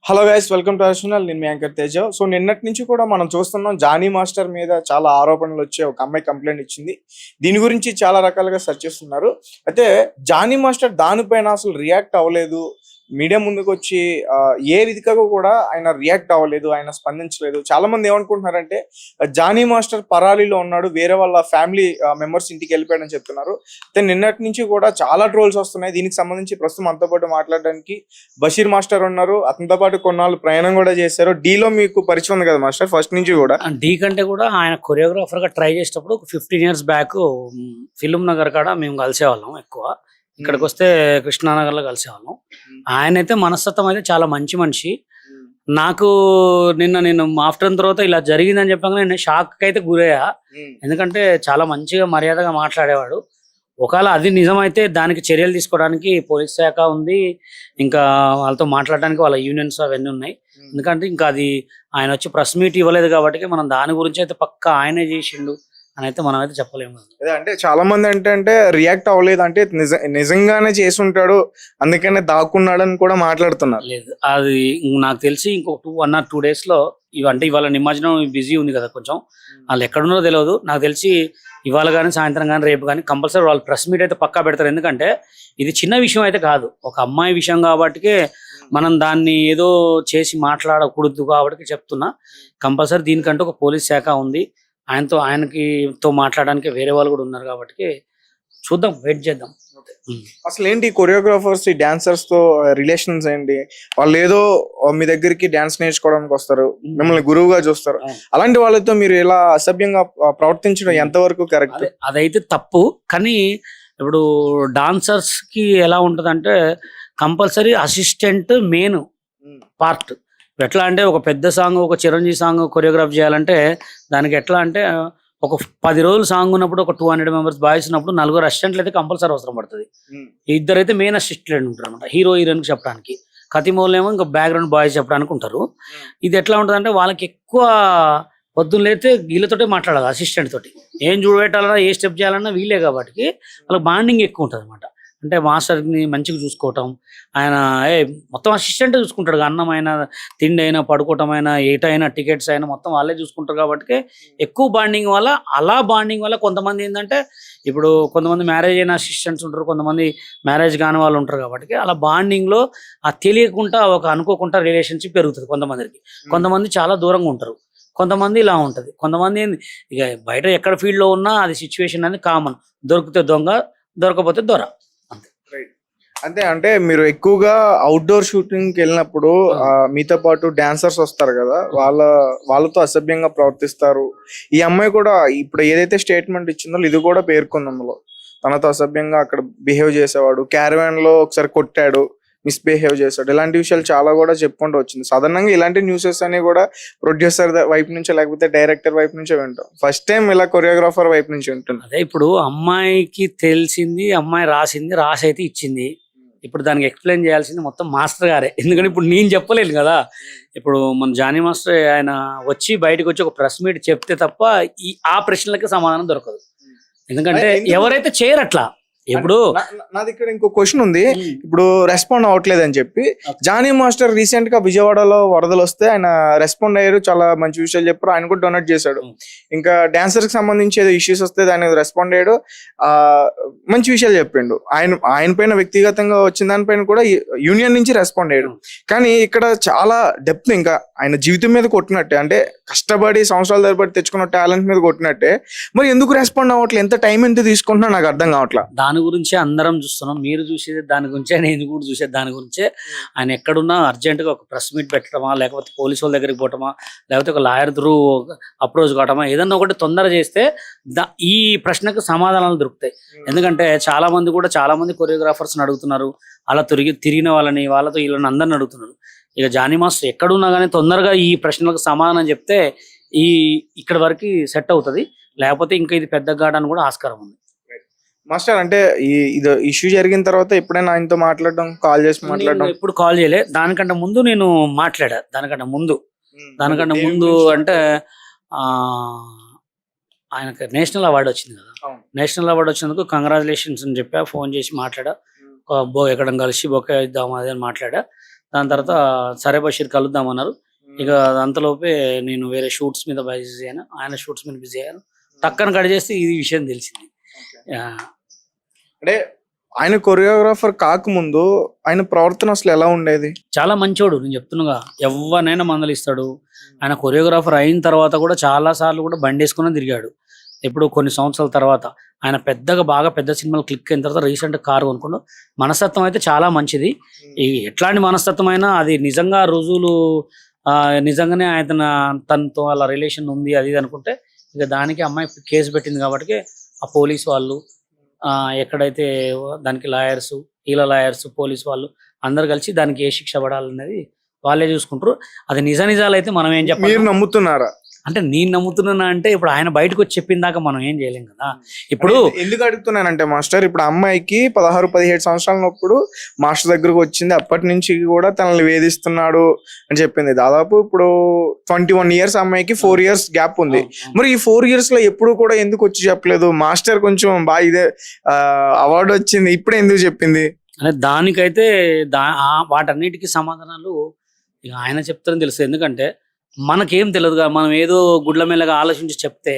Hello guys, welcome to our channel. నేను మీ anchor Teja. So నిన్నటి నుంచి కూడా మనం చూస్తున్నాం, జానీ మాస్టర్ మీద చాలా ఆరోపణలు వచ్చే ఒక అమ్మాయి కంప్లైంట్ ఇచ్చింది. దీని గురించి చాలా రకాలుగా సెర్చ్ చేస్తున్నారు. అయితే జానీ మాస్టర్ దానిపైన అసలు రియాక్ట్ అవ్వలేదు. మీడియా ముందుకు వచ్చి ఏ విధిగా కూడా ఆయన రియాక్ట్ అవ్వలేదు, ఆయన స్పందించలేదు. చాలా మంది ఏమనుకుంటున్నారంటే జానీ మాస్టర్ పరాలీలో ఉన్నాడు, వేరే వాళ్ళ ఫ్యామిలీ మెంబర్స్ ఇంటికి వెళ్ళిపోయాడని చెప్తున్నారు. అయితే నిన్నటి నుంచి కూడా చాలా ట్రోల్స్ వస్తున్నాయి. దీనికి సంబంధించి ప్రస్తుతం మనతో పాటు మాట్లాడడానికి బషీర్ మాస్టర్ ఉన్నారు. అతనితో పాటు కొన్నాళ్ళు ప్రయాణం కూడా చేశారు. డీలో మీకు పరిచయం ఉంది కదా మాస్టర్, ఫస్ట్ నుంచి కూడా? డీ కంటే కూడా ఆయన కొరియోగ్రాఫర్ గా ట్రై చేసేటప్పుడు ఒక 15 years బ్యాక్ ఫిల్మ్ నగర్ కాడ మేము కలిసేవాళ్ళం ఎక్కువ. ఇక్కడికి వస్తే కృష్ణానగర్ లో కలిసేవాళ్ళం. ఆయన అయితే మనస్తత్వం అయితే చాలా మంచి మనిషి. నాకు నేను ఆఫ్టర్ తర్వాత ఇలా జరిగిందని చెప్పగానే నేను షాక్ అయితే గురయ్యా. ఎందుకంటే చాలా మంచిగా మర్యాదగా మాట్లాడేవాడు. ఒకవేళ అది నిజమైతే దానికి చర్యలు తీసుకోవడానికి పోలీస్ శాఖ ఉంది, ఇంకా వాళ్ళతో మాట్లాడడానికి వాళ్ళ యూనియన్స్ అవన్నీ ఉన్నాయి. ఎందుకంటే ఇంకా అది ఆయన వచ్చి ప్రెస్ మీట్ ఇవ్వలేదు కాబట్టి మనం దాని గురించి అయితే పక్కా ఆయనే చేసిండు అని అయితే మనం అయితే చెప్పలేము. అంటే చాలా మంది అంటే రియాక్ట్ అవ్వలేదు, అంటే నిజంగానే చేసి ఉంటాడు అందుకనే దాక్కున్నాడు అని కూడా మాట్లాడుతున్నారు. లేదు, అది నాకు తెలిసి ఇంకొక 1 or 2 days లో అంటే ఇవాళ నిమజ్జనం బిజీ ఉంది కదా కొంచెం, వాళ్ళు ఎక్కడున్నారో తెలియదు. నాకు తెలిసి ఇవాళ కానీ సాయంత్రం కానీ రేపు కానీ కంపల్సరీ వాళ్ళు ప్రెస్ మీట్ అయితే పక్కా పెడతారు. ఎందుకంటే ఇది చిన్న విషయం అయితే కాదు, ఒక అమ్మాయి విషయం కాబట్టి మనం దాన్ని ఏదో చేసి మాట్లాడకూడదు కాబట్టి చెప్తున్నా. కంపల్సరీ దీనికంటే ఒక పోలీస్ శాఖ ఉంది, ఆయనతో మాట్లాడడానికి వేరే వాళ్ళు కూడా ఉన్నారు కాబట్టి చూద్దాం, వెయిట్ చేద్దాం. అసలు ఏంటి కొరియోగ్రాఫర్స్ ఈ డాన్సర్స్ తో రిలేషన్స్ ఏంటి? వాళ్ళు ఏదో మీ దగ్గరికి డాన్స్ నేర్చుకోవడానికి వస్తారు, మిమ్మల్ని గురువుగా చూస్తారు. అలాంటి వాళ్ళతో మీరు ఇలా అసభ్యంగా ప్రవర్తించడం ఎంతవరకు కరెక్ట్? అదైతే తప్పు. కానీ ఇప్పుడు డాన్సర్స్ కి ఎలా ఉంటదంటే కంపల్సరీ అసిస్టెంట్ మెయిన్ పార్ట్. ఎట్లా అంటే ఒక పెద్ద సాంగ్, ఒక చిరంజీవి సాంగ్ కొరియోగ్రాఫ్ చేయాలంటే దానికి ఎట్లా అంటే ఒక 10 రోజులు సాంగ్ ఉన్నప్పుడు ఒక 200 members బాయ్స్ ఉన్నప్పుడు 4 అసిస్టెంట్లు అయితే కంపల్సరీ అవసరం పడుతుంది. ఇద్దరైతే మెయిన్ అసిస్టెంట్లు ఉంటారు అనమాట, హీరో హీరోయిన్ చెప్పడానికి. కతిమూలేమో ఇంకా బ్యాక్గ్రౌండ్ బాయ్స్ చెప్పడానికి ఉంటారు. ఇది ఎట్లా ఉంటుంది అంటే వాళ్ళకి ఎక్కువ పొద్దున్న లేతే వీళ్ళతోటే మాట్లాడాలి, అసిస్టెంట్ తోటి. ఏం చూడబెట్టాలన్నా ఏ స్టెప్ చేయాలన్నా వీళ్ళే కాబట్టి వాళ్ళకి బాండింగ్ ఎక్కువ ఉంటుంది అనమాట. అంటే మాస్టర్ని మంచిగా చూసుకోవటం, ఆయన మొత్తం అసిస్టెంట్ చూసుకుంటాడు. అన్నం అయినా, తిండి అయినా, పడుకోవటం అయినా, ఏటైనా, టికెట్స్ అయినా మొత్తం వాళ్ళే చూసుకుంటారు కాబట్టి ఎక్కువ బాండింగ్ వల్ల. అలా బాండింగ్ వల్ల కొంతమంది ఏంటంటే ఇప్పుడు కొంతమంది మ్యారేజ్ అయిన అసిస్టెంట్స్ ఉంటారు, కొంతమంది మ్యారేజ్ కాని వాళ్ళు ఉంటారు కాబట్టి అలా బాండింగ్లో ఆ తెలియకుండా ఒక అనుకోకుండా రిలేషన్షిప్ పెరుగుతుంది కొంతమందికి. కొంతమంది చాలా దూరంగా ఉంటారు, కొంతమంది ఇలా ఉంటుంది. కొంతమంది ఇక బయట ఎక్కడ ఫీల్డ్లో ఉన్నా అది సిచ్యువేషన్ అనేది కామన్. దొరికితే దొంగ, దొరకపోతే దొర. అంతే. అంటే మీరు ఎక్కువగా అవుట్డోర్ షూటింగ్కి వెళ్ళినప్పుడు మీతో పాటు డాన్సర్స్ వస్తారు కదా, వాళ్ళతో అసభ్యంగా ప్రవర్తిస్తారు. ఈ అమ్మాయి కూడా ఇప్పుడు ఏదైతే స్టేట్మెంట్ ఇచ్చిందో ఇది కూడా పేర్కొంది అందులో. తనతో అసభ్యంగా అక్కడ బిహేవ్ చేసేవాడు, క్యారవాన్ లో ఒకసారి కొట్టాడు, మిస్బిహేవ్ చేశాడు, ఇలాంటి విషయాలు చాలా కూడా చెప్పుకుంటూ వచ్చింది. సాధారణంగా ఇలాంటి న్యూసెస్ అని కూడా ప్రొడ్యూసర్ వైపు నుంచో లేకపోతే డైరెక్టర్ వైపు నుంచో వింటాం. ఫస్ట్ టైం ఇలా కొరియోగ్రాఫర్ వైపు నుంచి వింటుంది. అదే ఇప్పుడు అమ్మాయికి తెలిసింది, అమ్మాయి రాసి అయితే ఇచ్చింది. ఇప్పుడు దానికి ఎక్స్ప్లెయిన్ చేయాల్సింది మొత్తం మాస్టర్ గారే. ఎందుకంటే ఇప్పుడు నేను చెప్పలేను కదా. ఇప్పుడు మన జానీ మాస్టర్ ఆయన వచ్చి బయటకు వచ్చి ఒక ప్రెస్ మీట్ చెప్తే తప్ప ఆ ప్రశ్నలకి సమాధానం దొరకదు. ఎందుకంటే ఎవరైతే చేయరు అట్లా. ఇప్పుడు నాది ఇక్కడ ఇంకో క్వశ్చన్ ఉంది. ఇప్పుడు రెస్పాండ్ అవ్వట్లేదు అని చెప్పి జానీ మాస్టర్ రీసెంట్ గా విజయవాడలో వరదలు వస్తే ఆయన రెస్పాండ్ అయ్యారు, చాలా మంచి విషయాలు చెప్పారు, ఆయన కూడా డొనేట్ చేశాడు. ఇంకా డాన్సర్ కి సంబంధించి ఏదో ఇష్యూస్ వస్తే దాని రెస్పాండ్ అయ్యాడు, మంచి విషయాలు చెప్పిండు. ఆయన పైన వ్యక్తిగతంగా వచ్చిన దానిపైన కూడా యూనియన్ నుంచి రెస్పాండ్ అయ్యాడు. కానీ ఇక్కడ చాలా డెప్త్, ఇంకా ఆయన జీవితం మీద కొట్టినట్టే, అంటే కష్టపడి సంవత్సరాల తరబడి తెచ్చుకున్న టాలెంట్ మీద కొట్టినట్టే. మరి ఎందుకు రెస్పాండ్ అవ్వట్లేదు? ఎంత టైం ఎంత తీసుకుంటున్నా నాకు అర్థం కావట్లేదు. దాని గురించి అందరం చూస్తున్నాం, మీరు చూసేది దాని గురించే, నేను కూడా చూసేది దాని గురించే. ఆయన ఎక్కడున్నా అర్జెంటుగా ఒక ప్రెస్ మీట్ పెట్టడమా, లేకపోతే పోలీసు వాళ్ళ దగ్గరికి పోవటమా, లేకపోతే ఒక లాయర్ త్రూ అప్రోచ్ కావటమా, ఏదన్నా ఒకటి తొందర చేస్తే ఈ ప్రశ్నకు సమాధానాలు దొరుకుతాయి. ఎందుకంటే చాలా మంది కొరియోగ్రాఫర్స్ అడుగుతున్నారు, అలా తిరిగిన వాళ్ళతో వీళ్ళని అందరిని అడుగుతున్నారు. ఇక జానీ మాస్టర్ ఎక్కడున్నా కానీ తొందరగా ఈ ప్రశ్నలకు సమాధానం చెప్తే ఇక్కడ వరకు సెట్ అవుతుంది. లేకపోతే ఇంకా ఇది పెద్ద గాడని కూడా ఆస్కారం ఉంది. మాస్టర్ అంటే ఇది ఇష్యూ జరిగిన తర్వాత ఎప్పుడైనా ఆయనతో మాట్లాడడం, కాల్ చేసి మాట్లాడడం? ఎప్పుడు కాల్ చేయలే. దానికంటే ముందు నేను మాట్లాడా. దానికంటే ముందు అంటే ఆయనకు నేషనల్ అవార్డు వచ్చింది కదా. నేషనల్ అవార్డు వచ్చినందుకు కంగ్రాచులేషన్స్ అని చెప్పా, ఫోన్ చేసి మాట్లాడా, ఎక్కడ కలిసి బొకే ఇద్దాం అదే అని మాట్లాడా. దాని తర్వాత సరే బషీర్ కలుద్దామన్నారు. ఇక అంతలోపే నేను వేరే షూట్స్ మీద బిజీ అయ్యాను, ఆయన షూట్స్ మీద బిజీ అయ్యాను. టక్కన కట్ చేస్తే ఈ విషయం తెలిసింది. అంటే ఆయన కొరియోగ్రాఫర్ కాకముందు ఆయన ప్రవర్తన అసలు ఎలా ఉండేది? చాలా మంచోడు, నేను చెప్తున్నాగా, ఎవరినైనా మందలిస్తాడు. ఆయన కొరియోగ్రాఫర్ అయిన తర్వాత కూడా చాలా సార్లు కూడా బండి వేసుకుని తిరిగాడు. ఇప్పుడు కొన్ని సంవత్సరాల తర్వాత ఆయన బాగా పెద్ద సినిమాలు క్లిక్ అయిన తర్వాత రీసెంట్ కార్ కొనుక్కున్నాడు. మనస్తత్వం అయితే చాలా మంచిది. ఎట్లాంటి మనస్తత్వం అయినా అది నిజంగా రుజువులు నిజంగానే ఆయన తనతో అలా రిలేషన్ ఉంది అది ఇది అనుకుంటే ఇక దానికి అమ్మాయి కేసు పెట్టింది కాబట్టి ఆ పోలీస్ వాళ్ళు ఎక్కడైతే దానికి లాయర్స్, వీళ్ళ లాయర్స్, పోలీస్ వాళ్ళు అందరు కలిసి దానికి ఏ శిక్ష పడాలనేది వాళ్ళే చూసుకుంటారు. అది నిజాలు అయితే మనం ఏం చెప్పాలి? మీరు నమ్ముతున్నారా? అంటే నేను నమ్ముతున్నా అంటే ఇప్పుడు ఆయన బయటకు వచ్చి చెప్పిన దాకా మనం ఏం చేయలేం కదా. ఇప్పుడు ఎందుకు అడుగుతున్నానంటే మాస్టర్, ఇప్పుడు అమ్మాయికి 16-17 సంవత్సరాలప్పుడు మాస్టర్ దగ్గరకు వచ్చింది, అప్పటి నుంచి కూడా తనని వేధిస్తున్నాడు అని చెప్పింది. దాదాపు ఇప్పుడు 21 ఇయర్స్, అమ్మాయికి 4 ఇయర్స్ గ్యాప్ ఉంది. మరి ఈ 4 ఇయర్స్ లో ఎప్పుడు కూడా ఎందుకు వచ్చి చెప్పలేదు? మాస్టర్ కొంచెం బాగా ఇదే అవార్డు వచ్చింది, ఇప్పుడే ఎందుకు చెప్పింది? అంటే దానికైతే వాటన్నిటికీ సమాధానాలు ఇక ఆయన చెప్తారని తెలుసు. ఎందుకంటే మనకేం తెలియదుగా, మనం ఏదో గుడ్ల మెల్లగా ఆలోచించి చెప్తే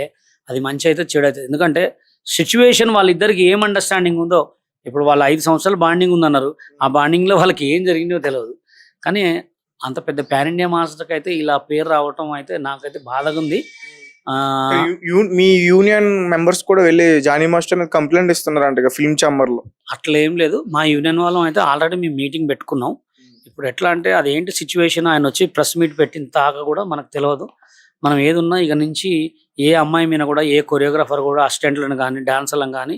అది మంచి అయితే చెడు అవుతుంది. ఎందుకంటే సిచ్యువేషన్ వాళ్ళిద్దరికి ఏం అండర్స్టాండింగ్ ఉందో, ఇప్పుడు వాళ్ళ 5 సంవత్సరాలు బాండింగ్ ఉందన్నారు, ఆ బాండింగ్ లో వాళ్ళకి ఏం జరిగిందో తెలియదు. కానీ అంత పెద్ద పాన్ ఇండియా మాస్టర్కి అయితే ఇలా పేరు రావటం అయితే నాకైతే బాధగా ఉంది. మీ యూనియన్ మెంబర్స్ కూడా వెళ్ళి జానీ మాస్టర్ మీద కంప్లైంట్ ఇస్తున్నారంట ఫిల్మ్ ఛాంబర్ లో. అట్లా ఏం లేదు, మా యూనియన్ వాళ్ళం అయితే ఆల్రెడీ మేము మీటింగ్ పెట్టుకున్నాం. ఇప్పుడు ఎట్లా అంటే అదేంటి సిచ్యువేషన్, ఆయన వచ్చి ప్రెస్ మీట్ పెట్టిన దాకా కూడా మనకు తెలియదు. మనం ఏదున్నా ఇక నుంచి ఏ అమ్మాయి మీద కూడా ఏ కొరియోగ్రాఫర్ కూడా అసిస్టెంట్లను కానీ డాన్సర్లను కానీ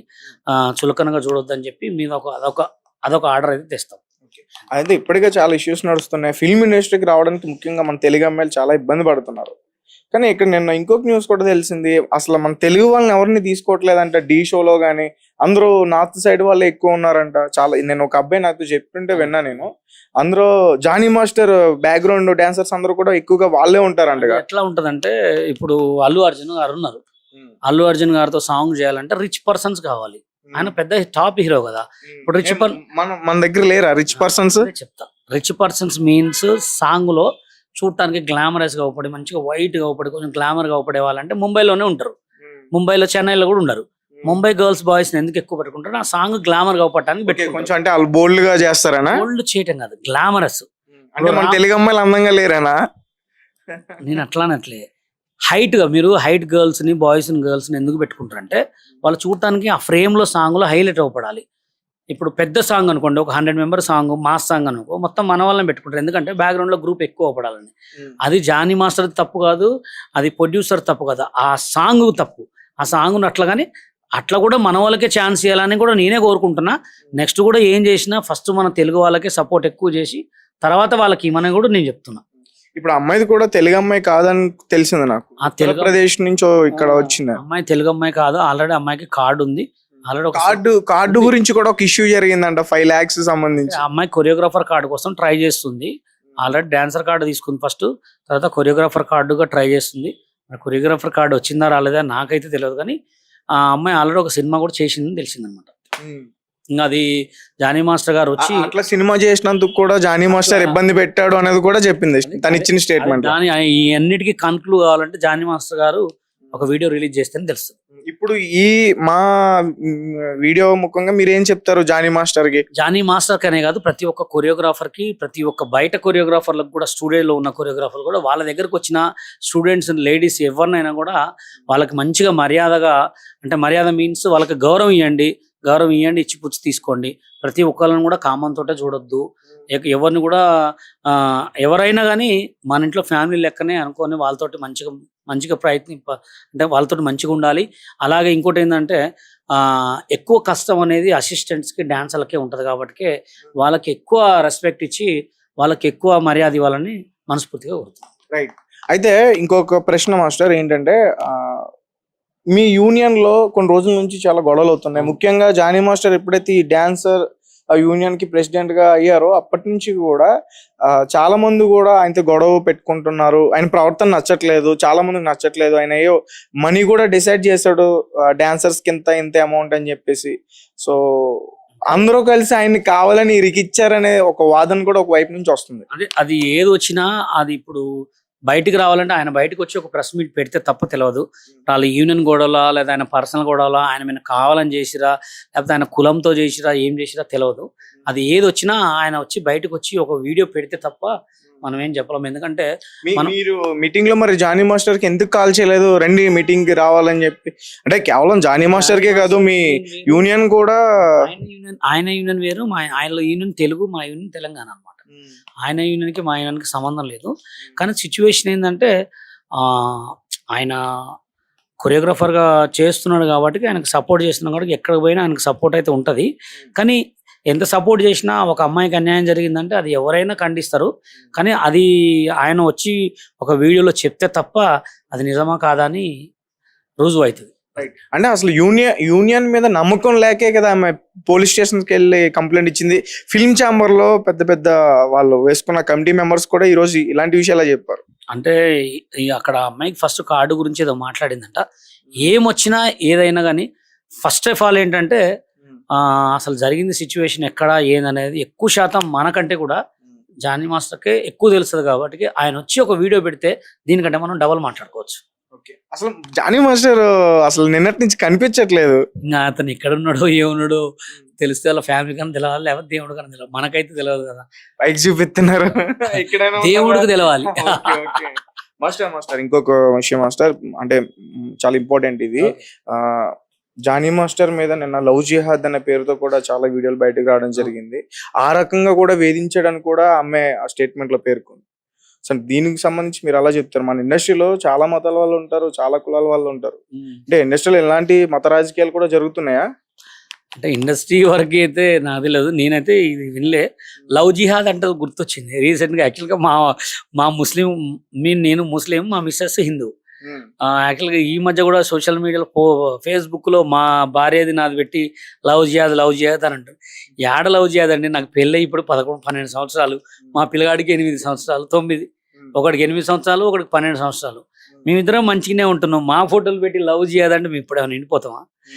చులకనగా చూడొద్దని చెప్పి మీద అదొక ఆర్డర్ అయితే తెస్తాం. అయితే ఇప్పటికే చాలా ఇష్యూస్ నడుస్తున్నాయి ఫిల్మ్ ఇండస్ట్రీకి రావడానికి. ముఖ్యంగా మన తెలుగు అమ్మాయిలు చాలా ఇబ్బంది పడుతున్నారు. కానీ ఇక్కడ నిన్న ఇంకొక న్యూస్ కూడా తెలిసింది, అసలు మన తెలుగు వాళ్ళని ఎవరిని తీసుకోవట్లేదంట ఢీ షోలో కానీ. అందరూ నార్త్ సైడ్ వాళ్ళే ఎక్కువ ఉన్నారంట. చాలా నేను ఒక అబ్బాయి నాకు చెప్తుంటే విన్నా నేను. అందరూ జానీ మాస్టర్ బ్యాక్గ్రౌండ్ డాన్సర్స్ అందరూ కూడా ఎక్కువగా వాళ్ళే ఉంటారంట. ఎట్లా ఉంటదంటే ఇప్పుడు అల్లు అర్జున్ గారు ఉన్నారు, అల్లు అర్జున్ గారితో సాంగ్ చేయాలంటే రిచ్ పర్సన్స్ కావాలి. ఆయన పెద్ద టాప్ హీరో కదా. ఇప్పుడు మన దగ్గర లేరా రిచ్ పర్సన్స్? చెప్తా, రిచ్ పర్సన్స్ మీన్స్ సాంగ్ లో చూడటానికి గ్లామరస్ గా అవపడి, మంచిగా వైట్ గా అవపడి, కొంచెం గ్లామర్ గా అవపడే వాళ్ళంటే ముంబైలోనే ఉంటారు. ముంబైలో, చెన్నైలో కూడా ఉన్నారు. ముంబై గర్ల్స్ బాయ్స్ ఎందుకు ఎక్కువ పెట్టుకుంటారు? ఆ సాంగ్ గ్లామర్ గా అవపడటానికి పెట్టుకుంటారు. కొంచెం అంటే వాళ్ళు బోల్డ్ గా చేస్తారనా? బోల్డ్ చేయటం కాదు, గ్లామరస్. అంటే మన తెలుగు అమ్మాయిలు అందంగా లేరనా? నేను అట్లానట్లే హైట్ గా, మీరు హైట్ గర్ల్స్ ని బాయ్స్ ని గర్ల్స్ ని ఎందుకు పెట్టుకుంటారు అంటే వాళ్ళు చూడటానికి ఆ ఫ్రేమ్ లో సాంగ్ లో హైలైట్ అవ్వపడాలి. ఇప్పుడు పెద్ద సాంగ్ అనుకోండి, ఒక 100 మెంబర్ సాంగ్, మాస్ సాంగ్ అనుకో, మొత్తం మన వాళ్ళని పెట్టుకుంటారు. ఎందుకంటే బ్యాక్గ్రౌండ్ లో గ్రూప్ ఎక్కువ అవ్వపడాలని. అది జానీ మాస్టర్ తప్పు కాదు, అది ప్రొడ్యూసర్ తప్పు కాదు, ఆ సాంగ్ తప్పు. ఆ సాంగ్ అట్లా కూడా మన వాళ్ళకే ఛాన్స్ ఇవ్వాలని కూడా నేనే కోరుకుంటున్నా. నెక్స్ట్ కూడా ఏం చేసినా ఫస్ట్ మన తెలుగు వాళ్ళకే సపోర్ట్ ఎక్కువ చేసి తర్వాత వాళ్ళకి ఇవ్వమని కూడా నేను చెప్తున్నా. ఇప్పుడు అమ్మాయిది కూడా తెలుగు అమ్మాయి కాదని తెలిసింది నాకు. తెలుగు ప్రదేశ్ నుంచి ఇక్కడ వచ్చింది అమ్మాయి. తెలుగు అమ్మాయి కాదు, ఆల్రెడీ అమ్మాయికి కార్డు ఉంది. కార్డు గురించి కూడా ఒక ఇష్యూ జరిగిందంట 5 lakhs సంబంధించి. అమ్మాయి కొరియోగ్రాఫర్ కార్డు కోసం ట్రై చేస్తుంది. ఆల్రెడీ డాన్సర్ కార్డు తీసుకుంది ఫస్ట్, తర్వాత కొరియోగ్రాఫర్ కార్డుగా ట్రై చేస్తుంది. కొరియోగ్రాఫర్ కార్డు వచ్చిందా రాలేదా నాకైతే తెలియదు, కానీ ఆ అమ్మాయి ఆల్రెడీ ఒక సినిమా కూడా చేసిందని తెలిసింది అనమాట. ఇంకా అది జానీ మాస్టర్ గారు వచ్చి అట్లా సినిమా చేసినందుకు కూడా జానీ మాస్టర్ ఇబ్బంది పెట్టాడు అనేది కూడా చెప్పింది తను ఇచ్చిన స్టేట్మెంట్. ఈ అన్నిటికీ కన్క్లూడ్ కావాలంటే జానీ మాస్టర్ గారు ఒక వీడియో రిలీజ్ చేస్తేనే తెలుస్తుంది. ఇప్పుడు ఈ మా వీడియో ముఖంగా మీరు ఏం చెప్తారు జానీ మాస్టర్ కి? జానీ మాస్టర్ కనే కాదు, ప్రతి ఒక్క కొరియోగ్రాఫర్ కి, ప్రతి ఒక్క బయట కొరియోగ్రాఫర్లకు కూడా, స్టూడియో లో ఉన్న కొరియోగ్రాఫర్లు కూడా వాళ్ళ దగ్గరకు వచ్చిన స్టూడెంట్స్, లేడీస్ ఎవరినైనా కూడా వాళ్ళకి మంచిగా మర్యాదగా, అంటే మర్యాద మీన్స్ వాళ్ళకి గౌరవం ఇవ్వండి, ఇచ్చి పుచ్చి తీసుకోండి. ప్రతి ఒక్కరిని కూడా కామన్ తోటే చూడొద్దు. ఎవరిని కూడా ఎవరైనా కానీ మన ఇంట్లో ఫ్యామిలీ లెక్కనే అనుకొని వాళ్ళతోటి మంచిగా అంటే వాళ్ళతో మంచిగా ఉండాలి. అలాగే ఇంకోటి ఏంటంటే ఎక్కువ కష్టం అనేది అసిస్టెంట్స్ కి, డాన్సర్లకే ఉంటది కాబట్టి వాళ్ళకి ఎక్కువ రెస్పెక్ట్ ఇచ్చి వాళ్ళకి ఎక్కువ మర్యాద ఇవ్వాలని మనస్ఫూర్తిగా కోరుతున్నాను. రైట్. అయితే ఇంకొక ప్రశ్న మాస్టర్ ఏంటంటే, మీ యూనియన్ లో కొన్ని రోజుల నుంచి చాలా గొడవలు అవుతున్నాయి. ముఖ్యంగా జానీ మాస్టర్ ఎప్పుడైతే ఈ డాన్సర్ యూనియన్ కి ప్రెసిడెంట్ గా అయ్యారో అప్పటి నుంచి కూడా చాలా మంది కూడా ఆయనతో గొడవ పెట్టుకుంటున్నారు. ఆయన ప్రవర్తన నచ్చట్లేదు, చాలా మందికి నచ్చట్లేదు. ఆయన ఏయో మనీ కూడా డిసైడ్ చేశాడు డాన్సర్స్ కి ఇంత అమౌంట్ అని చెప్పేసి. సో అందరూ కలిసి ఆయన్ని కావాలని ఇరికిచ్చారనే ఒక వాదన కూడా ఒక వైపు నుంచి వస్తుంది. అదే అది ఏది వచ్చినా అది ఇప్పుడు బయటికి రావాలంటే ఆయన బయటకు వచ్చి ఒక ప్రెస్ మీట్ పెడితే తప్ప తెలియదు. వాళ్ళ యూనియన్ గొడవలా లేదా ఆయన పర్సనల్ గొడవలా ఆయన మీద కావాలని చేసిరా లేకపోతే ఆయన కులంతో చేసిరా ఏం చేసిరా తెలియదు. అది ఏది వచ్చినా ఆయన వచ్చి బయటకు వచ్చి ఒక వీడియో పెడితే తప్ప మనం ఏం చెప్పలేము. ఎందుకంటే మీరు మీటింగ్ లో మరి జానీ మాస్టర్ కి ఎందుకు కాల్ చేయలేదు, రండి మీటింగ్ కి రావాలని చెప్పి? అంటే కేవలం జానీ మాస్టర్ కే కాదు, మీ యూనియన్ కూడా. ఆయన యూనియన్ వేరు, ఆయన యూనియన్ తెలుగు, మా యూనియన్ తెలంగాణ అన్నమాట. ఆయన యూనియన్ కి మా యూనియన్ కి సంబంధం లేదు. కానీ సిచ్యువేషన్ ఏంటంటే ఆయన కొరియోగ్రాఫర్ గా చేస్తున్నాడు కాబట్టి ఆయనకు సపోర్ట్ చేస్తున్నాడు కాబట్టి ఎక్కడికి పోయినా ఆయనకు సపోర్ట్ అయితే ఉంటది. కానీ ఎంత సపోర్ట్ చేసినా ఒక అమ్మాయికి అన్యాయం జరిగిందంటే అది ఎవరైనా ఖండిస్తారు. కానీ అది ఆయన వచ్చి ఒక వీడియోలో చెప్తే తప్ప అది నిజమా కాదా అని రుజువు అవుతుంది. అంటే అసలు యూనియన్ మీద నమ్మకం లేకే కదా ఆమె పోలీస్ స్టేషన్ కి వెళ్ళి కంప్లైంట్ ఇచ్చింది. ఫిల్మ్ ఛాంబర్ లో పెద్ద పెద్ద వాళ్ళు వేసుకున్న కమిటీ మెంబర్స్ కూడా ఈ రోజు ఇలాంటి విషయాలు చెప్పారు. అంటే అక్కడ అమ్మాయికి ఫస్ట్ కార్డు గురించి ఏదో మాట్లాడిందంట. ఏమొచ్చినా ఏదైనా కానీ ఫస్ట్ ఆఫ్ ఆల్ ఏంటంటే అసలు జరిగింది సిచ్యువేషన్ ఎక్కడ ఏందనేది ఎక్కువ శాతం మనకంటే కూడా జానీ మాస్టర్కే ఎక్కువ తెలుస్తుంది. కాబట్టి ఆయన వచ్చి ఒక వీడియో పెడితే దీనికంటే మనం డబల్ మాట్లాడుకోవచ్చు. అసలు జానీ మాస్టర్ అసలు నిన్నటి నుంచి కనిపించట్లేదు. ఇంకా అతను ఎక్కడ ఉన్నాడో ఏమున్నాడో తెలిస్తే వాళ్ళ ఫ్యామిలీ కానీ తెలియాలి, లేకపోతే దేవుడు కానీ తెలియదు. మనకైతే తెలియదు కదా, పైకి చూపిస్తున్నారు. దేవుడికి తెలవాలి. మాస్టర్ ఇంకొక విషయం మాస్టర్, అంటే చాలా ఇంపార్టెంట్ ఇది. జానీ మాస్టర్ మీద నిన్న లవ్ జిహాద్ అనే పేరుతో కూడా చాలా వీడియోలు బయటకు రావడం జరిగింది. ఆ రకంగా కూడా వేధించడానికి కూడా ఆమె ఆ స్టేట్మెంట్ లో పేర్కొంది. సో దీనికి సంబంధించి మీరు అలా చెప్తారు? మన ఇండస్ట్రీలో చాలా మతాల వాళ్ళు ఉంటారు, చాలా కులాల వాళ్ళు ఉంటారు. అంటే ఇండస్ట్రీలో ఎలాంటి మత రాజకీయాలు కూడా జరుగుతున్నాయా? అంటే ఇండస్ట్రీ వరకు అయితే నాకు తెలియదు, నేనైతే ఇది వినలే. లవ్ జిహాద్ అంటే గుర్తొచ్చింది రీసెంట్ గా. యాక్చువల్ గా మా ముస్లిం, నేను ముస్లిం, మా మిస్సెస్ హిందూ. యాక్చువల్గా ఈ మధ్య కూడా సోషల్ మీడియాలో ఫేస్బుక్ లో మా భార్యది నాది పెట్టి లవ్ జిహాద్ అని అంటారు. యాడ లవ్ జిహాద్ అండి, నాకు పెళ్ళి ఇప్పుడు 11-12 సంవత్సరాలు, మా పిల్లగాడికి 8 సంవత్సరాలు, 9, ఒకడికి 8 సంవత్సరాలు, ఒకడికి 12 సంవత్సరాలు. మేమిద్దరం మంచిగానే ఉంటున్నాం. మా ఫోటోలు పెట్టి లవ్ జిహాద్ అంటే మేము ఇప్పుడు ఏమైనా నిండిపోతామా?